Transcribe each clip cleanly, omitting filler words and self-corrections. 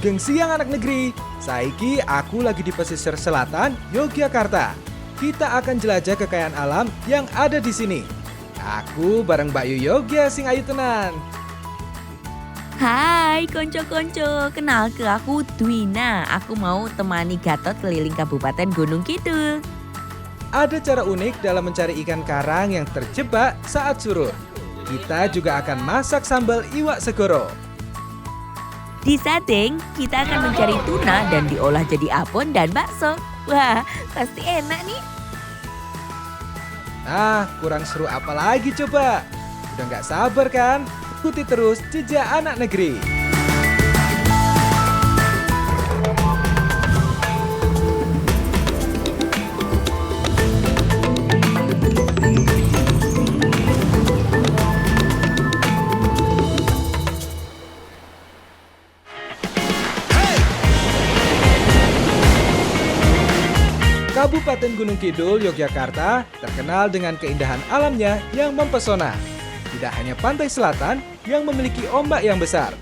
Gengsi yang anak negeri, saiki aku lagi di pesisir selatan, Yogyakarta. Kita akan jelajah kekayaan alam yang ada di sini. Aku bareng Mbak Yu Yogya sing ayu tenan. Hai konco-konco, kenal ke aku Dwina. Aku mau temani Gatot keliling Kabupaten Gunung Kidul. Ada cara unik dalam mencari ikan karang yang terjebak saat surut. Kita juga akan masak sambal iwak segoro. Di Sadeng, kita akan mencari tuna dan diolah jadi abon dan bakso. Wah, pasti enak nih. Nah, kurang seru apa lagi coba? Udah nggak sabar kan? Ikuti terus Jejak Anak Negeri. Kabupaten Gunung Kidul, Yogyakarta terkenal dengan keindahan alamnya yang mempesona. Tidak hanya pantai selatan yang memiliki ombak yang besar.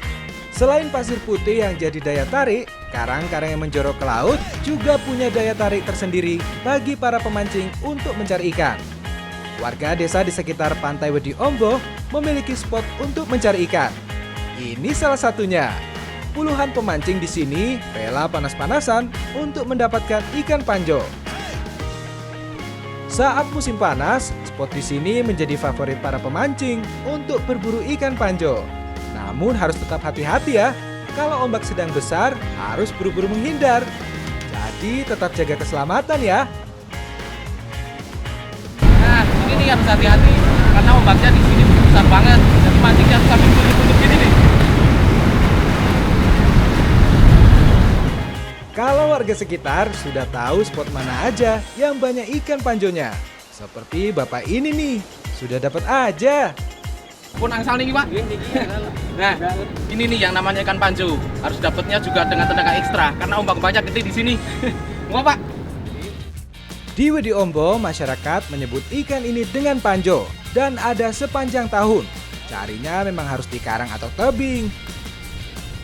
Selain pasir putih yang jadi daya tarik, karang-karang yang menjorok ke laut juga punya daya tarik tersendiri bagi para pemancing untuk mencari ikan. Warga desa di sekitar Pantai Wedi Ombo memiliki spot untuk mencari ikan. Ini salah satunya. Puluhan pemancing di sini rela panas-panasan untuk mendapatkan ikan panjo. Saat musim panas, spot di sini menjadi favorit para pemancing untuk berburu ikan panjo. Namun harus tetap hati-hati ya. Kalau ombak sedang besar, harus buru-buru menghindar. Jadi tetap jaga keselamatan ya. Nah, ini nih harus hati-hati karena ombaknya di sini besar banget. Jadi mancingnya harus sambil bunyi-bunyi gini nih. Kalau warga sekitar sudah tahu spot mana aja yang banyak ikan panjonya. Seperti bapak ini nih, sudah dapat aja. Pun angsal nih Pak. Nah, ini nih yang namanya ikan panjo. Harus dapatnya juga dengan tenaga ekstra karena ombak banyak gede di sini. Mau Pak? Di Wedi Ombo, masyarakat menyebut ikan ini dengan panjo dan ada sepanjang tahun. Carinya memang harus di karang atau tebing.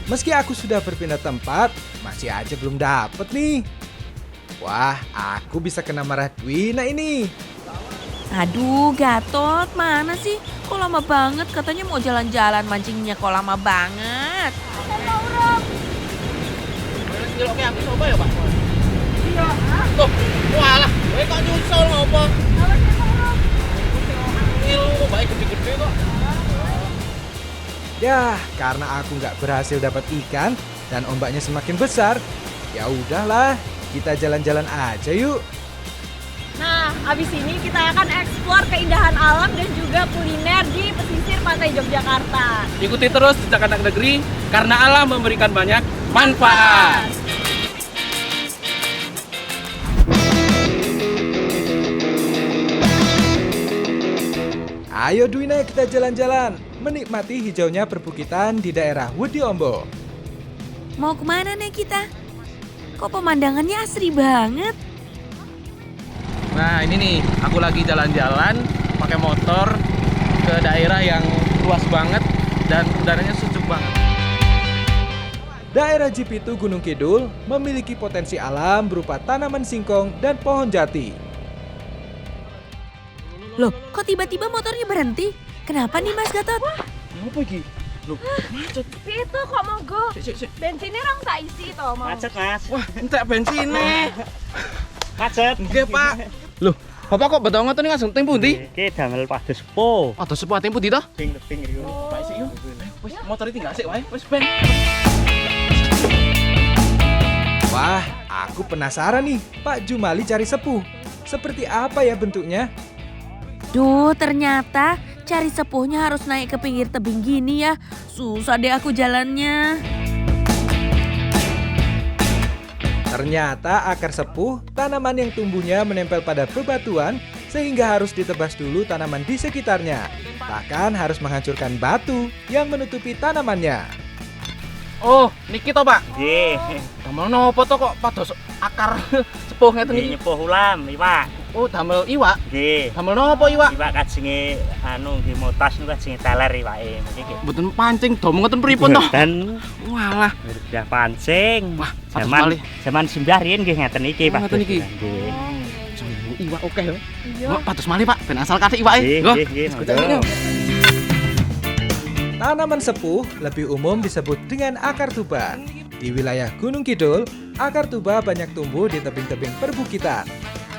Meski aku sudah berpindah tempat, masih aja belum dapet nih. Wah, aku bisa kena marah Dwina ini. Aduh, Gatot, mana sih? Kok lama banget? Katanya mau jalan-jalan, mancingnya kok lama banget. Ciloknya aku coba ya Pak. Iya. Tuh, walah, kok nyusul ngopo? Ngilu, baik gede-gede kok. Ya, karena aku nggak berhasil dapat ikan dan ombaknya semakin besar, ya udahlah, kita jalan-jalan aja yuk. Nah, abis ini kita akan eksplor keindahan alam dan juga kuliner di pesisir pantai Yogyakarta. Ikuti terus Jejak Anak Negeri karena alam memberikan banyak manfaat. Ayo Dwina, kita jalan-jalan, menikmati hijaunya perbukitan di daerah Wedi Ombo. Mau kemana nih kita? Kok pemandangannya asri banget? Nah ini nih, aku lagi jalan-jalan pakai motor ke daerah yang luas banget dan udaranya sejuk banget. Daerah Jipitu Gunung Kidul memiliki potensi alam berupa tanaman singkong dan pohon jati. Loh, kok tiba-tiba motornya berhenti? Kenapa nih Mas Gatot? Apa lagi? Loh, macet. Itu kok mogok. Sik. Bensinnya orang tak isi toh mau. Macet mas. Wah, entek bensinnya. Macet. Oke Pak. Loh, Bapak kok betul ngoten langsung tempo ndi? Iki damel pados po. Aduh sepuh tempo ndi to? Sing tebing riyo. Pak sik yo. Wis motor tinggal sik wae. Wis ben. Wah, aku penasaran nih, Pak Jumali cari sepuh. Seperti apa ya bentuknya? Duh, ternyata cari sepuhnya harus naik ke pinggir tebing gini ya. Susah deh aku jalannya. Ternyata akar sepuh, tanaman yang tumbuhnya menempel pada bebatuan sehingga harus ditebas dulu tanaman di sekitarnya. Bahkan harus menghancurkan batu yang menutupi tanamannya. Oh, niki to Pak. Nggih. Damel nopo to kok pados akar sepuh ngeten Iki iki? nyepuh ulam, iki Pak. Oh, damel iwak. Nggih. Damel nopo iwak? Iwak kajenge anu nggih motas niku kajenge teler iwake. Nggih. Mboten pancing dom ngoten pripun toh? Dan Walah. udah pancing. Wah, patus Zaman simbah riyen nggih ngeten iki, Oh, Pak. ngeten iki. Nggih. Jumbo iwak oke ya. Iya. Oh, patus malih, Pak. Ben asal kathik iwake. Nggih, Nggo. nggih, Sekejap nggih. ini. Tanaman sepuh lebih umum disebut dengan akar tuba. Di wilayah Gunung Kidul, akar tuba banyak tumbuh di tebing-tebing perbukitan.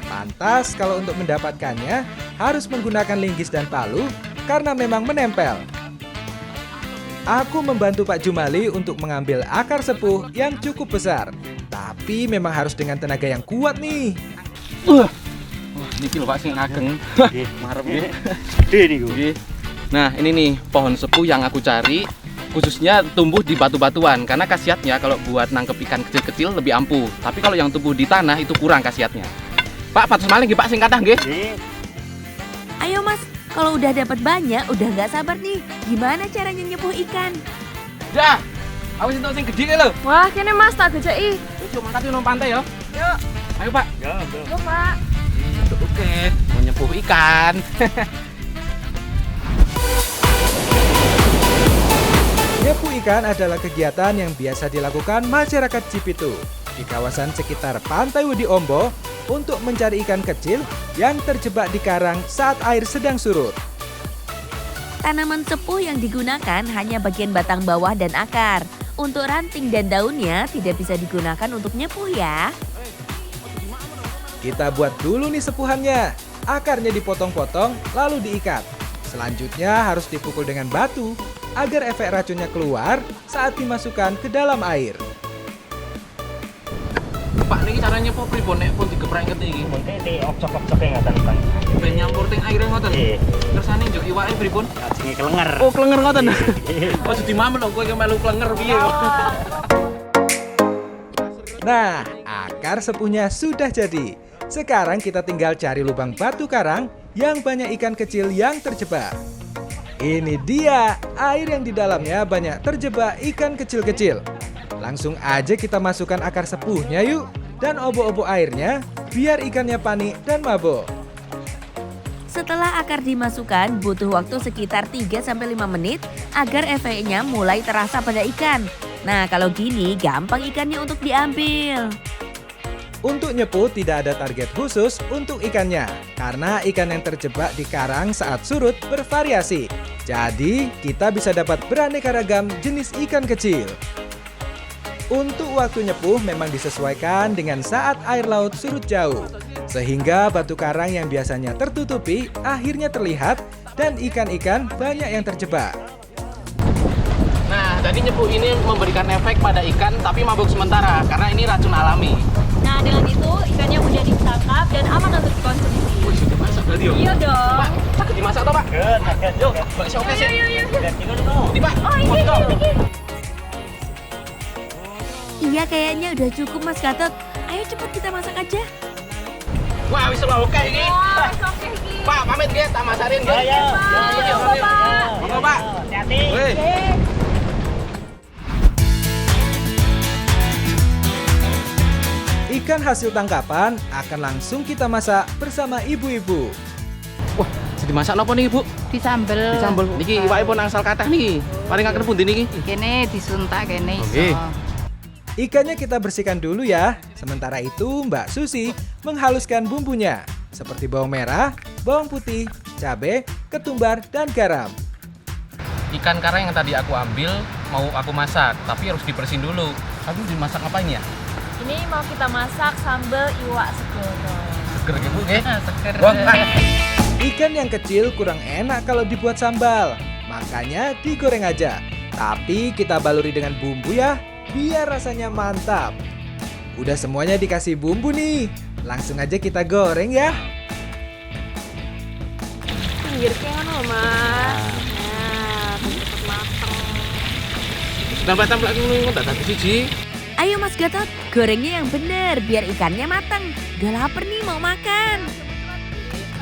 Pantas kalau untuk mendapatkannya harus menggunakan linggis dan palu karena memang menempel. Aku membantu Pak Jumali untuk mengambil akar sepuh yang cukup besar. Tapi memang harus dengan tenaga yang kuat nih. Wah, niki lho Pak sing ageng. Nggih. Marep nggih. Gede niku. Nggih. Nah, ini nih pohon sepuh yang aku cari. Khususnya tumbuh di batu-batuan karena khasiatnya kalau buat nangkep ikan kecil-kecil lebih ampuh. Tapi kalau yang tumbuh di tanah itu kurang khasiatnya. Pak, patus malih nggih Pak sing kathah nggih. Nggih. Ayo Mas, kalau udah dapat banyak, udah nggak sabar nih. Gimana caranya nyepuh ikan? Dah. Awas entuk sing gedhe lho. Wah, kene Mas tak gejeki. Yuk mangkat nang pantai ya. Yuk, Ayo Pak. Ya, ya. yuk Pak. Oke, mau nyepuh ikan. Nyepuh ikan adalah kegiatan yang biasa dilakukan masyarakat Cipitu di kawasan sekitar Pantai Wedi Ombo untuk mencari ikan kecil yang terjebak di karang saat air sedang surut. Tanaman sepuh yang digunakan hanya bagian batang bawah dan akar. Untuk ranting dan daunnya tidak bisa digunakan untuk nyepuh ya. Kita buat dulu nih sepuhannya. Akarnya dipotong-potong lalu diikat. Selanjutnya harus dipukul dengan batu agar efek racunnya keluar saat dimasukkan ke dalam air. Pak niki caranya nyepuh pripun nek pun digeprek ngeti iki? Mungkin di ocok-ocok ngaten, Bang. Ben nyampur teng aire ngoten. Nggih. Kersane njuk iwake pripun? Kajenge kelenger. Oh, klenger ngoten. Oh, jadi mamen kok kowe melu klenger piye kok. Nah, akar sepuhnya sudah jadi. Sekarang kita tinggal cari lubang batu karang yang banyak ikan kecil yang terjebak. Ini dia, air yang di dalamnya banyak terjebak ikan kecil-kecil. Langsung aja kita masukkan akar sepuhnya yuk. Dan obok-obok airnya, biar ikannya panik dan mabok. Setelah akar dimasukkan, butuh waktu sekitar 3-5 menit agar efeknya mulai terasa pada ikan. Nah, kalau gini gampang ikannya untuk diambil. Untuk nyepuh tidak ada target khusus untuk ikannya, karena ikan yang terjebak di karang saat surut bervariasi. Jadi, kita bisa dapat beraneka ragam jenis ikan kecil. Untuk waktu nyepuh memang disesuaikan dengan saat air laut surut jauh, sehingga batu karang yang biasanya tertutupi akhirnya terlihat dan ikan-ikan banyak yang terjebak. Nah, jadi nyepuh ini memberikan efek pada ikan tapi mabuk sementara karena ini racun alami. Nah, dengan itu ikannya mudah ditangkap dan aman untuk dikonsumsi. Wih, sudah masak berarti ya? Iya dong. Pak, sakit dimasak toh, Pak? Yuk, Mbak Syok sih. Ini, Pak. Oh, ini. Iya kayaknya udah cukup Mas Gatot. Ayo cepet kita masak aja. Wah, wis oke iki. Wah, oke iki. Pak, pamit nggih, tak masarin nggih. Ya, ya. Pak. Pak. Monggo, Pak. Hati-hati. Wih. Oke. Ikan hasil tangkapan akan langsung kita masak bersama ibu-ibu. Wah, jadi masak napa nih, Bu? Disambel. Disambel. Niki iwake pun angsal kathah niki. Paringaken pundi niki? Kene disuntak kene Oke. iso. Ikannya kita bersihkan dulu ya. Sementara itu Mbak Susi menghaluskan bumbunya seperti bawang merah, bawang putih, cabai, ketumbar, dan garam. Ikan karang yang tadi aku ambil mau aku masak, tapi harus dibersihin dulu. Tapi dimasak ngapain ya? Ini mau kita masak sambal iwak segoro. Seger gitu, nggih. Seger. Wah, Ikan yang kecil kurang enak kalau dibuat sambal, makanya digoreng aja. Tapi kita baluri dengan bumbu ya, biar rasanya mantap. Udah semuanya dikasih bumbu nih, langsung aja kita goreng ya. Pinggir kayak ngono, Mas. Nah, cepet mateng. tambah-tambah ngono tak dadi siji. Ayo Mas Gatot, gorengnya yang bener biar ikannya matang. Udah lapar nih mau makan.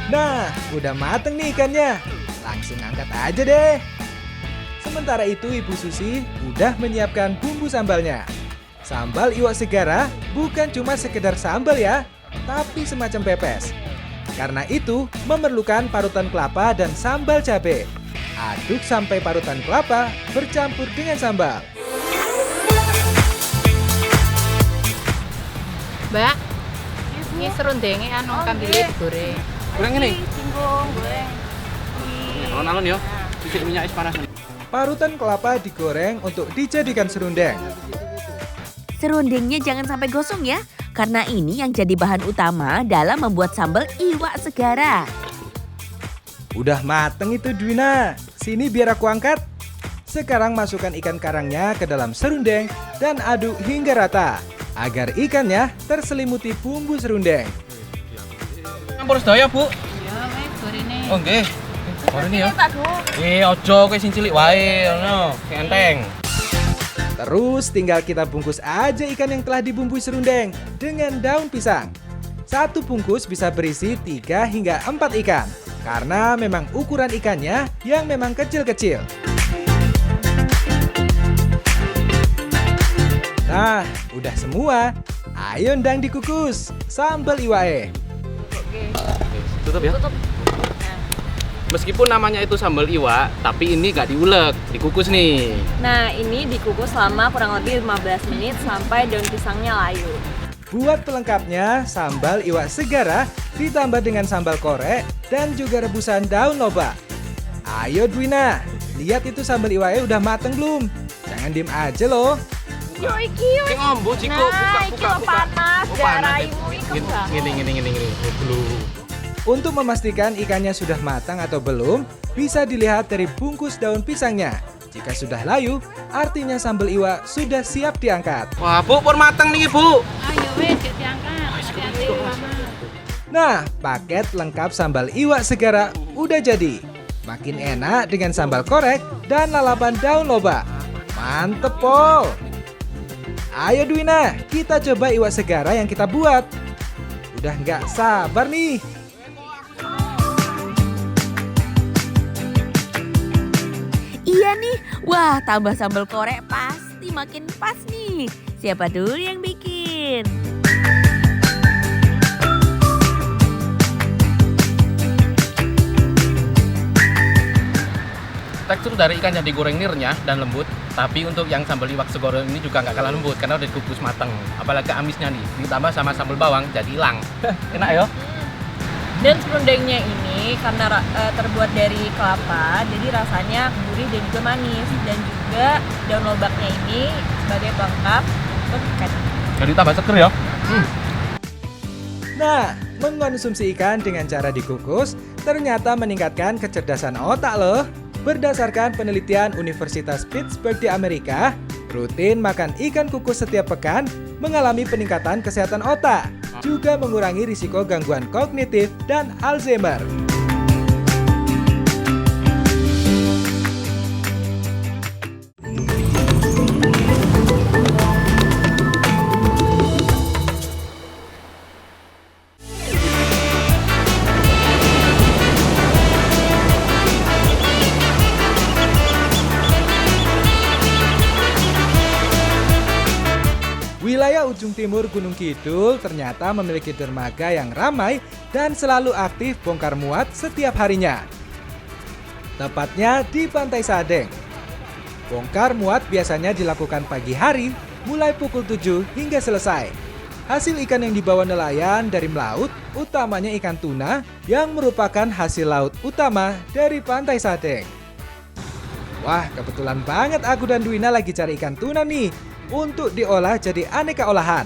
Nah, udah mateng nih ikannya. Langsung angkat aja deh. Sementara itu Ibu Susi udah menyiapkan bumbu sambalnya. Sambal iwak segara bukan cuma sekedar sambal ya, tapi semacam pepes. Karena itu, memerlukan parutan kelapa dan sambal cabai. Aduk sampai parutan kelapa bercampur dengan sambal. Mbak, ini serundenge anu kambile digoreng. Goreng ini. Singgung, goreng. Alon-alon yo. Sisik minyak es panas. Parutan kelapa digoreng untuk dijadikan serundeng. Serundengnya jangan sampai gosong ya, karena ini yang jadi bahan utama dalam membuat sambal iwak segara. Udah mateng itu Dwina. Sini biar aku angkat. Sekarang masukkan ikan karangnya ke dalam serundeng dan aduk hingga rata agar ikannya terselimuti bumbu serundeng. Campur sedaya, Bu. Ya, wis gorene. Oh, nggih. Goreng ya. Tak dulu. Ojo kowe sing cilik wae, ngono. Enteng. Terus tinggal kita bungkus aja ikan yang telah dibumbui serundeng dengan daun pisang. Satu bungkus bisa berisi 3 hingga 4 ikan. Karena memang ukuran ikannya yang memang kecil-kecil. Nah, udah semua. Ayo ndang dikukus. Sambal iwae. Tutup ya. Meskipun namanya itu sambal iwak, tapi ini nggak diulek, dikukus nih. Nah, ini dikukus selama kurang lebih 15 menit sampai daun pisangnya layu. Buat pelengkapnya, sambal iwak segara ditambah dengan sambal korek dan juga rebusan daun lobak. Ayo Dwina, lihat itu sambal iwaknya udah mateng belum? Jangan diem aja loh. Yo iki yo. Ki ngombo Ciko, Nah, iki lo panas, Oh, panas. daraimu iku enggak. Ngene. Belum. Untuk memastikan ikannya sudah matang atau belum, bisa dilihat dari bungkus daun pisangnya. Jika sudah layu, artinya sambal iwak sudah siap diangkat. Wah, Bu, pun mateng nih, Bu. Ayo wis diangkat. Hati-hati lama. Nah, paket lengkap sambal iwak segara udah jadi. Makin enak dengan sambal korek dan lalapan daun lobak. Mantep, Pol! Ayo Dwina, kita coba iwak segara yang kita buat. Udah nggak sabar nih. Iya nih, wah tambah sambal korek pasti makin pas nih. Siapa dulu yang bikin? Tekstur dari ikan yang digoreng ini renyah dan lembut, tapi untuk yang sambal iwak segoro ini juga nggak kalah lembut karena udah dikukus mateng. Apalagi amisnya nih, ditambah sama sambal bawang jadi hilang. Enak ya? Dan serundengnya ini karena terbuat dari kelapa, jadi rasanya gurih dan juga manis. Dan juga daun lobaknya ini sebagai pelengkap untuk ikan. Jadi tambah seger ya? Nah, mengkonsumsi ikan dengan cara dikukus ternyata meningkatkan kecerdasan otak loh. Berdasarkan penelitian Universitas Pittsburgh di Amerika, rutin makan ikan kukus setiap pekan mengalami peningkatan kesehatan otak, juga mengurangi risiko gangguan kognitif dan Alzheimer. Wilayah ujung timur Gunung Kidul ternyata memiliki dermaga yang ramai dan selalu aktif bongkar muat setiap harinya. Tepatnya di Pantai Sadeng. Bongkar muat biasanya dilakukan pagi hari mulai pukul 7 hingga selesai. Hasil ikan yang dibawa nelayan dari melaut, utamanya ikan tuna yang merupakan hasil laut utama dari Pantai Sadeng. Wah, kebetulan banget aku dan Dwina lagi cari ikan tuna nih untuk diolah jadi aneka olahan.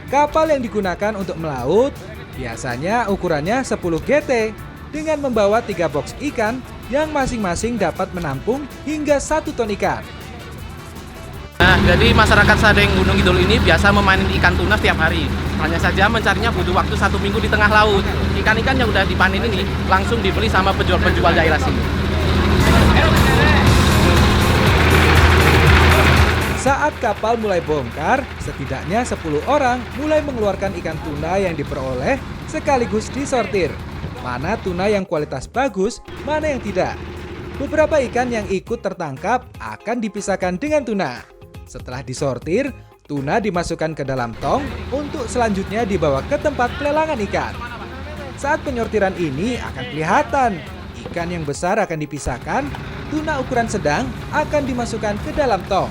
Kapal yang digunakan untuk melaut biasanya ukurannya 10 GT dengan membawa 3 box ikan yang masing-masing dapat menampung hingga 1 ton ikan. Nah, jadi masyarakat Sadeng Gunung Kidul ini biasa memanen ikan tuna setiap hari. Hanya saja mencarinya butuh waktu 1 minggu di tengah laut. Ikan-ikan yang udah dipanen ini langsung dibeli sama penjual-penjual daerah sini. Saat kapal mulai bongkar, setidaknya 10 orang mulai mengeluarkan ikan tuna yang diperoleh sekaligus disortir. Mana tuna yang kualitas bagus, mana yang tidak. Beberapa ikan yang ikut tertangkap akan dipisahkan dengan tuna. Setelah disortir, tuna dimasukkan ke dalam tong untuk selanjutnya dibawa ke tempat pelelangan ikan. Saat penyortiran ini akan kelihatan. Ikan yang besar akan dipisahkan, tuna ukuran sedang akan dimasukkan ke dalam tong.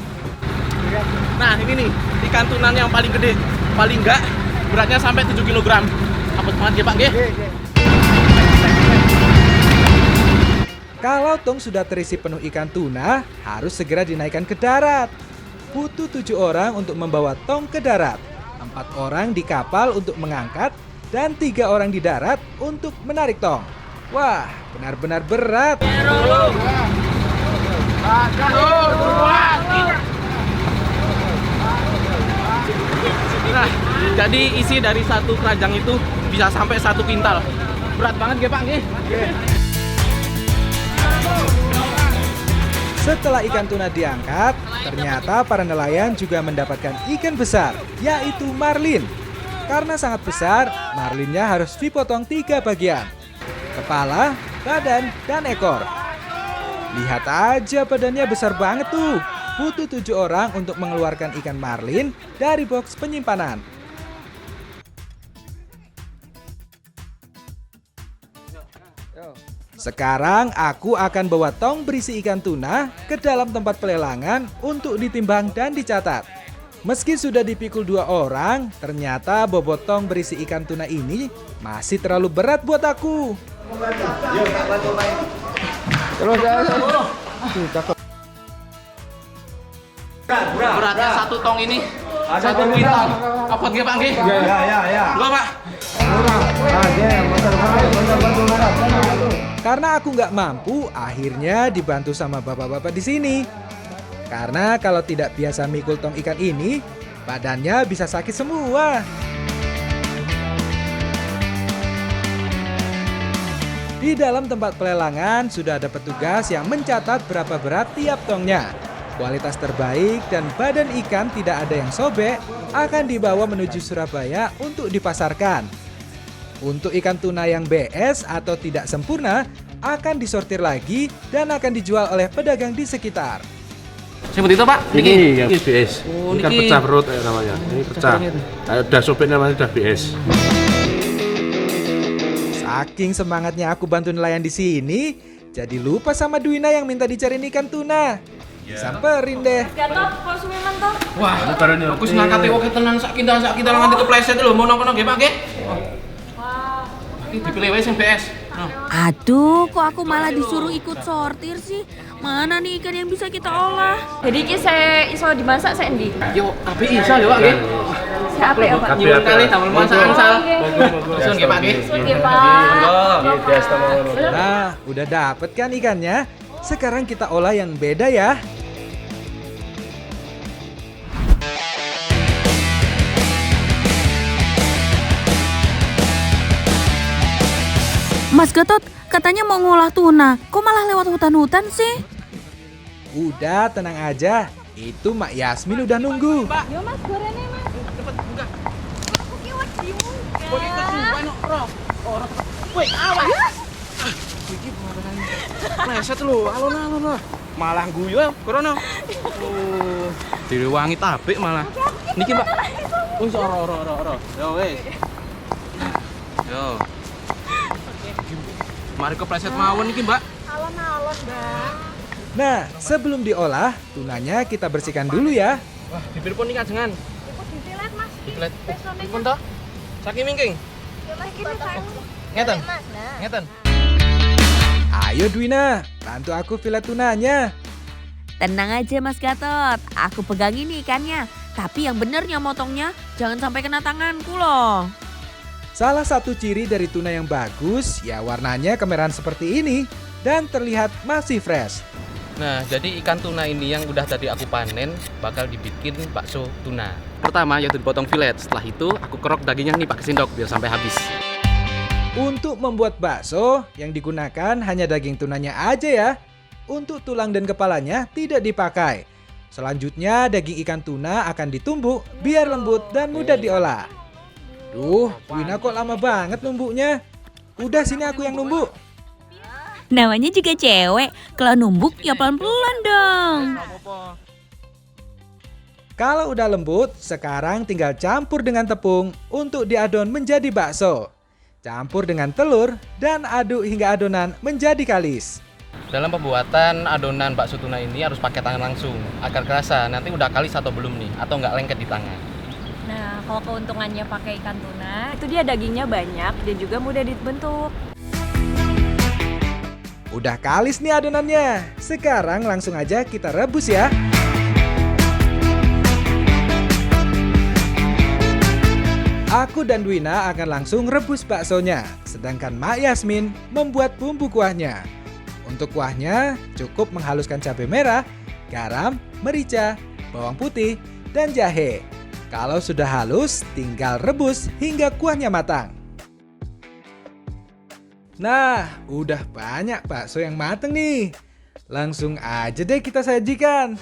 Nah ini nih, ikan tuna yang paling gede. Paling enggak, beratnya sampai 7 kg. Apot banget ya Pak, nggih? Kalau tong sudah terisi penuh ikan tuna, harus segera dinaikkan ke darat. Butuh 7 orang untuk membawa tong ke darat, 4 orang di kapal untuk mengangkat, dan 3 orang di darat untuk menarik tong. Wah, benar-benar berat. Nah, jadi isi dari satu keranjang itu bisa sampai 1 kintal. Berat banget ya Pak, nggih? Setelah ikan tuna diangkat, ternyata para nelayan juga mendapatkan ikan besar, yaitu marlin. Karena sangat besar, marlinnya harus dipotong 3 bagian. Kepala, badan, dan ekor. Lihat aja badannya besar banget tuh. Butuh 7 orang untuk mengeluarkan ikan marlin dari box penyimpanan. Sekarang aku akan bawa tong berisi ikan tuna ke dalam tempat pelelangan untuk ditimbang dan dicatat. Meski sudah dipikul 2 orang, ternyata bobot tong berisi ikan tuna ini masih terlalu berat buat aku. Beratnya 1 tong ini 1 kintal. Apa nggih Pak, nggih? Ya. Enggak Pak. Karena aku nggak mampu, akhirnya dibantu sama bapak-bapak di sini. Karena kalau tidak biasa mikul tong ikan ini, badannya bisa sakit semua. Di dalam tempat pelelangan sudah ada petugas yang mencatat berapa berat tiap tongnya. Kualitas terbaik dan badan ikan tidak ada yang sobek akan dibawa menuju Surabaya untuk dipasarkan. Untuk ikan tuna yang BS atau tidak sempurna akan disortir lagi dan akan dijual oleh pedagang di sekitar. Seperti itu Pak? Ini yang BS. Oh, ini kan niki. pecah perut namanya. Ini pecah. Udah sobek namanya udah BS. Saking semangatnya aku bantu nelayan di sini, jadi lupa sama Dwina yang minta dicariin ikan tuna. Samperin deh. Gatot, kok sumiman toh? Wah, aku ngangkat oke tenan sak kintal nganti kepleset lho, mau nang kono nggih Pak, nggih? Ini dipilih wae sing BS. Aduh, kok aku malah disuruh ikut sortir sih? Mana nih ikan yang bisa kita olah? Jadi iki saya iso dimasak saya endi? Yo, kabeh iso lho Pak, nggih. Saya apik ya Pak. Nyuwun kali damel masakan sal. Langsung nggih Pak, nggih. Oke Pak. Nah, udah dapet kan ikannya? Sekarang kita olah yang beda ya. Mas Gatot, katanya mau ngolah tuna. Kok malah lewat hutan-hutan sih? Udah, tenang aja. Itu Mak Yasmin udah nunggu. Yo Mas, gorengnya Mas. Cepet buka. Aku ki wedi munggah. Kok iki kesuwen kok, Bro? Ora. Woi, awas. Iki pleset lho, alon-alon. Malah guyu krono. Oh, direwangi tabik malah. Niki, Mbak. Wis ora. Yo wis. Yo. Mari kepleset mawon iki, Mbak. Alon-alon, Bang. Nah, sebelum diolah, tunanya kita bersihkan dulu ya. Wah, dipirpun iki kajengan. Kok ditilet Mas? Ditilet. Dipun to? Saking mingking. Yo Mas iki sayang. Ngeten. Mas, nah. Ngeten. Ayo Dwina, bantu aku filet tunanya. Tenang aja Mas Gatot, aku pegangin nih ikannya. Tapi yang benernya motongnya jangan sampai kena tanganku loh. Salah satu ciri dari tuna yang bagus, ya warnanya kemerahan seperti ini dan terlihat masih fresh. Nah, jadi ikan tuna ini yang udah tadi aku panen bakal dibikin bakso tuna. Pertama yaitu dipotong filet, setelah itu aku kerok dagingnya nih pakai sendok biar sampai habis. Untuk membuat bakso, yang digunakan hanya daging tunanya aja ya. Untuk tulang dan kepalanya tidak dipakai. Selanjutnya daging ikan tuna akan ditumbuk biar lembut dan mudah diolah. Duh, Wina kok lama banget numbuknya. Udah sini aku yang numbuk. Namanya juga cewek, kalau numbuk ya pelan-pelan dong. Kalau udah lembut, sekarang tinggal campur dengan tepung untuk diadon menjadi bakso. Campur dengan telur dan aduk hingga adonan menjadi kalis. Dalam pembuatan adonan bakso tuna ini harus pakai tangan langsung agar kerasa nanti udah kalis atau belum nih, atau nggak lengket di tangan. Nah, kalau keuntungannya pakai ikan tuna, itu dia dagingnya banyak dan juga mudah dibentuk. Udah kalis nih adonannya. Sekarang langsung aja kita rebus ya. Aku dan Dwina akan langsung rebus baksonya, sedangkan Mak Yasmin membuat bumbu kuahnya. Untuk kuahnya cukup menghaluskan cabai merah, garam, merica, bawang putih, dan jahe. Kalau sudah halus, tinggal rebus hingga kuahnya matang. Nah, udah banyak bakso yang mateng nih. Langsung aja deh kita sajikan.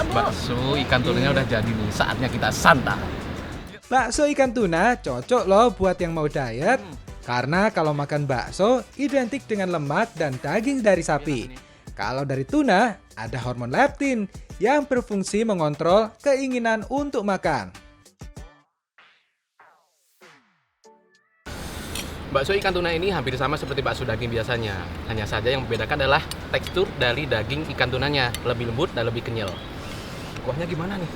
Bakso ikan tunanya udah jadi nih, saatnya kita santap. Bakso ikan tuna cocok loh buat yang mau diet. Karena kalau makan bakso identik dengan lemak dan daging dari sapi. Kalau dari tuna ada hormon leptin yang berfungsi mengontrol keinginan untuk makan. Bakso ikan tuna ini hampir sama seperti bakso daging biasanya. Hanya saja yang membedakan adalah tekstur dari daging ikan tunanya, lebih lembut dan lebih kenyal. Kuahnya gimana nih?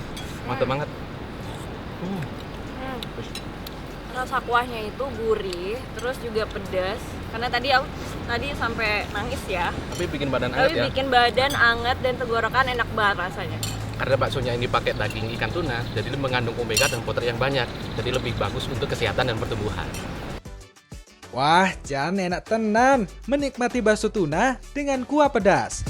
Mantap banget. Rasa kuahnya itu gurih, terus juga pedas. Karena tadi aku sampai nangis ya. Tapi bikin badan Tapi anget ya. bikin badan anget dan tenggorokan enak banget rasanya. Karena baksonya ini pakai daging ikan tuna, jadi mengandung omega dan protein yang banyak. Jadi lebih bagus untuk kesehatan dan pertumbuhan. Wah, Jan enak tenan menikmati bakso tuna dengan kuah pedas.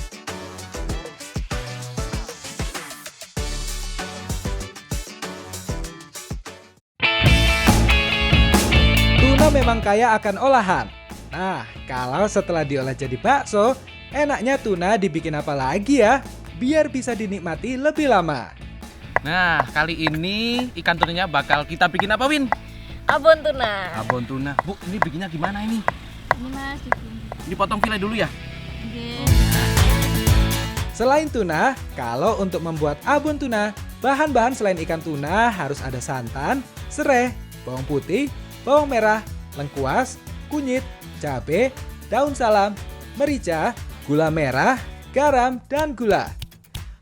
Tuna memang kaya akan olahan. Nah, kalau setelah diolah jadi bakso, enaknya tuna dibikin apa lagi ya? Biar bisa dinikmati lebih lama. Nah, kali ini ikan tunanya bakal kita bikin apa, Win? Abon tuna. Abon tuna. Bu, ini bikinnya gimana ini? Ini Mas, bikin. Ini potong file dulu ya? Oke. Selain tuna, kalau untuk membuat abon tuna, bahan-bahan selain ikan tuna harus ada santan, serai, bawang putih, bawang merah, lengkuas, kunyit, cabai, daun salam, merica, gula merah, garam, dan gula.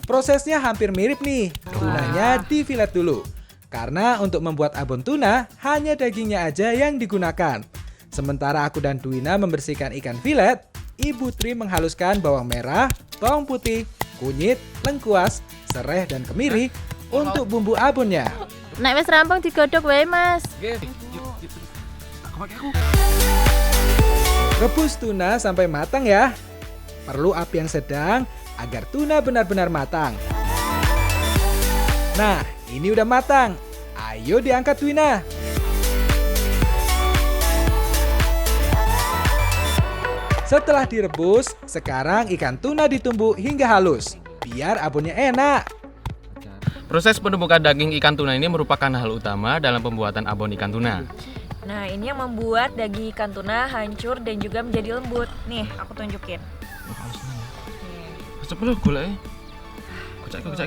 Prosesnya hampir mirip nih. Tunanya difilet dulu. Karena untuk membuat abon tuna, hanya dagingnya aja yang digunakan. Sementara aku dan Dwina membersihkan ikan filet, Ibu Tri menghaluskan bawang merah, bawang putih, kunyit, lengkuas, serai, dan kemiri untuk bumbu abonnya. Nek wis rampung digodhog wae, Mas. Rebus tuna sampai matang ya. Perlu api yang sedang agar tuna benar-benar matang. Nah, ini udah matang. Ayo diangkat Dwina. Setelah direbus, sekarang ikan tuna ditumbuk hingga halus, biar abonnya enak. Proses penumbukan daging ikan tuna ini merupakan hal utama dalam pembuatan abon ikan tuna. Nah, ini yang membuat daging ikan tuna hancur dan juga menjadi lembut. Nih, aku tunjukin. Cepet gula ya. Kocak.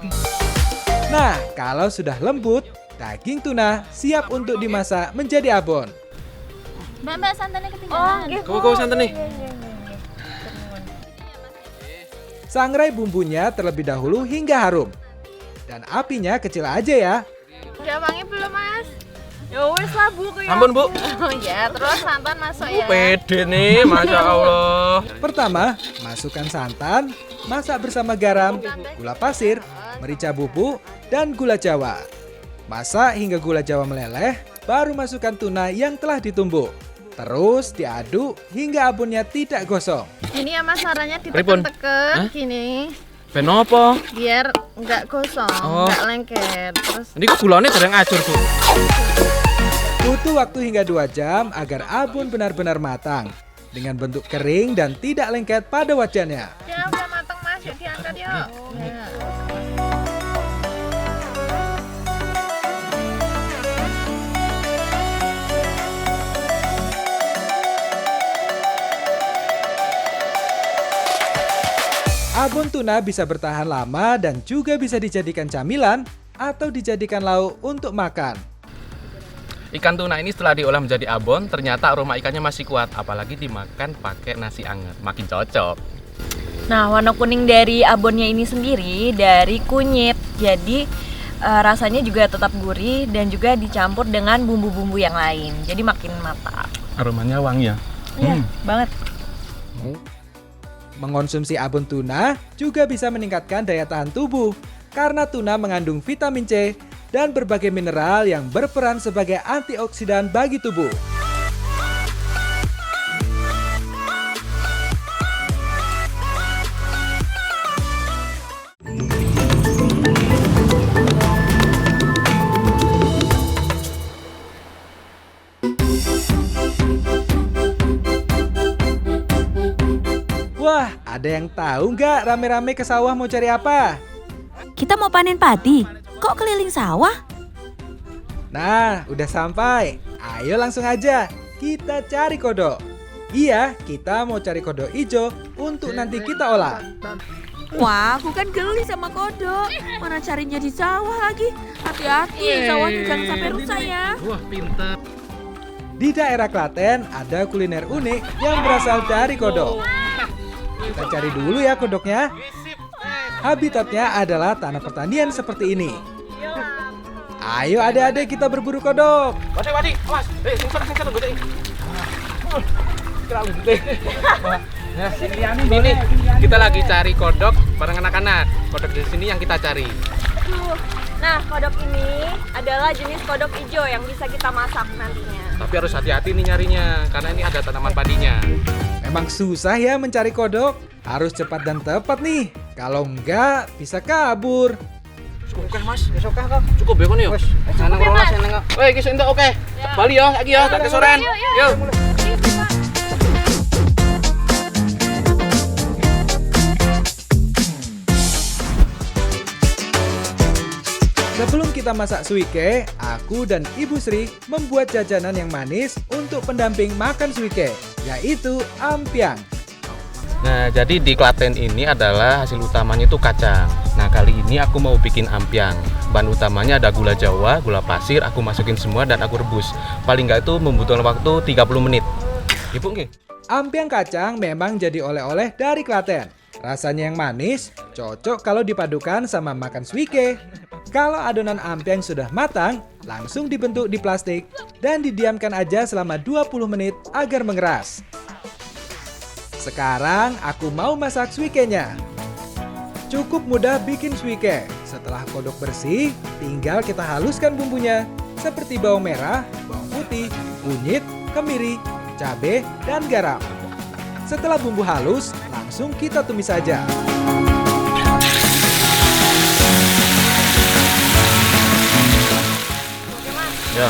Nah, kalau sudah lembut, daging tuna siap untuk dimasak menjadi abon. Mbak, santannya ketinggalan. Kau santan nih. Sangrai bumbunya terlebih dahulu hingga harum. Dan apinya kecil aja ya. Udah wangi belum, Mas? Ya wes lah Bu, kayak Ampun, Bu. Oh ya, terus santan masuk ya. Pede nih, Masya Allah. Pertama, masukkan santan, masak bersama garam, gula pasir, merica bubuk, dan gula jawa. Masak hingga gula jawa meleleh, baru masukkan tuna yang telah ditumbuk. Terus diaduk hingga abonnya tidak gosong. Ini ya Mas, caranya Pripun? diteken-teken Hah? gini Ben apa? biar nggak gosong, Oh. nggak lengket. Terus Ini kok gulanya jarang acur tuh. Butuh waktu hingga 2 jam agar abon benar-benar matang. Dengan bentuk kering dan tidak lengket pada wajannya. ya udah matang Mas, yuk diangkat yuk. Ya. Abon tuna bisa bertahan lama dan juga bisa dijadikan camilan atau dijadikan lauk untuk makan. Ikan tuna ini setelah diolah menjadi abon, ternyata aroma ikannya masih kuat, apalagi dimakan pakai nasi anget, makin cocok. Nah, warna kuning dari abonnya ini sendiri dari kunyit. Jadi rasanya juga tetap gurih dan juga dicampur dengan bumbu-bumbu yang lain. Jadi makin mantap. Aromanya wangi ya? Iya, banget. Mengonsumsi abon tuna juga bisa meningkatkan daya tahan tubuh karena tuna mengandung vitamin C dan berbagai mineral yang berperan sebagai antioksidan bagi tubuh. Wah, ada yang tahu nggak rame-rame ke sawah mau cari apa? Kita mau panen padi, kok keliling sawah? Nah, udah sampai. Ayo langsung aja, kita cari kodok. Iya, kita mau cari kodok hijau untuk nanti kita olah. Wah, aku kan geli sama kodok. Mana carinya di sawah lagi? Hati-hati, sawahnya jangan sampai rusak ya. Wah, pinter. Di daerah Klaten ada kuliner unik yang berasal dari kodok. Kita cari dulu ya kodoknya. Habitatnya adalah tanah pertanian seperti ini. Ayo adik-adik kita berburu kodok. Wadi, awas. Singkir gede. Ini kita lagi cari kodok bareng anak-anak. Kodok di sini yang kita cari. Nah, kodok ini adalah jenis kodok hijau yang bisa kita masak nantinya. Tapi harus hati-hati nih nyarinya, karena ini ada tanaman padinya. Memang susah ya mencari kodok. Harus cepat dan tepat nih. Kalau enggak bisa kabur. Oke mas, cukup ya nih. Senang rolas senang. Woi, kisah itu oke. Bali ya, lagi ya, tak kesoren. Yuk. Sebelum kita masak suike, aku dan Ibu Sri membuat jajanan yang manis untuk pendamping makan suike, yaitu ampiang. Nah, jadi di Klaten ini adalah hasil utamanya itu kacang. Nah, kali ini aku mau bikin ampiang. Bahan utamanya ada gula jawa, gula pasir, aku masukin semua dan aku rebus. Paling nggak itu membutuhkan waktu 30 menit. Ibu nggih? Ampiang kacang memang jadi oleh-oleh dari Klaten. Rasanya yang manis, cocok kalau dipadukan sama makan suike. Kalau adonan ampiang sudah matang, langsung dibentuk di plastik dan didiamkan aja selama 20 menit agar mengeras. Sekarang aku mau masak suikenya. Cukup mudah bikin suike. Setelah kodok bersih, tinggal kita haluskan bumbunya seperti bawang merah, bawang putih, kunyit, kemiri, cabai, dan garam. Setelah bumbu halus, langsung kita tumis saja. Ya.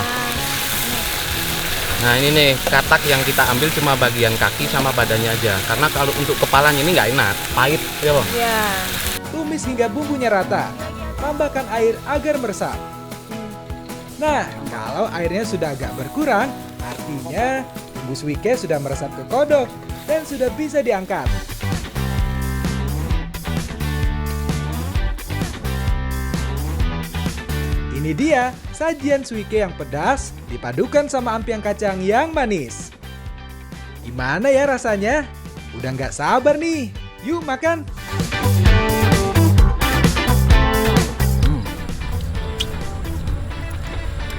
Nah ini nih katak yang kita ambil cuma bagian kaki sama badannya aja. Karena kalau untuk kepalanya ini nggak enak, pahit ya Bang? Iya. Tumis hingga bumbunya rata. Tambahkan air agar meresap. Nah, kalau airnya sudah agak berkurang, artinya bumbu suike sudah meresap ke kodok dan sudah bisa diangkat. Ini dia sajian suike yang pedas dipadukan sama ampiang kacang yang manis. Gimana ya rasanya? Udah nggak sabar nih. Yuk makan.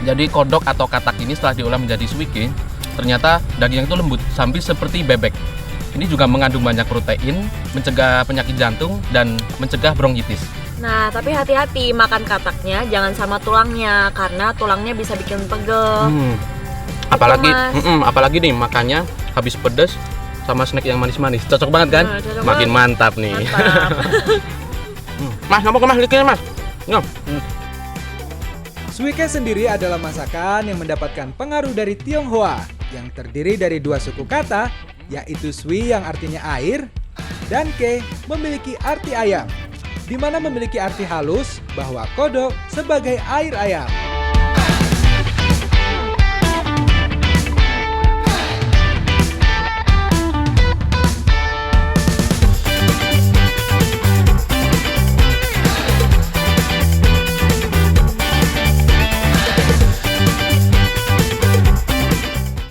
Jadi kodok atau katak ini setelah diolah menjadi suike, ternyata dagingnya itu lembut, sambil seperti bebek. Ini juga mengandung banyak protein, mencegah penyakit jantung, dan mencegah bronkitis. Nah, tapi hati-hati makan kataknya, jangan sama tulangnya, karena tulangnya bisa bikin pegel. Apalagi nih makannya habis pedas sama snack yang manis-manis. Cocok banget kan? Nah, cocok Makin banget. mantap nih. Mantap. Mas, ngapa ke mas? Lihatnya mas. Ngap. Suike sendiri adalah masakan yang mendapatkan pengaruh dari Tionghoa yang terdiri dari dua suku kata, yaitu sui yang artinya air dan ke memiliki arti ayam, di mana memiliki arti halus bahwa kodok sebagai air ayam.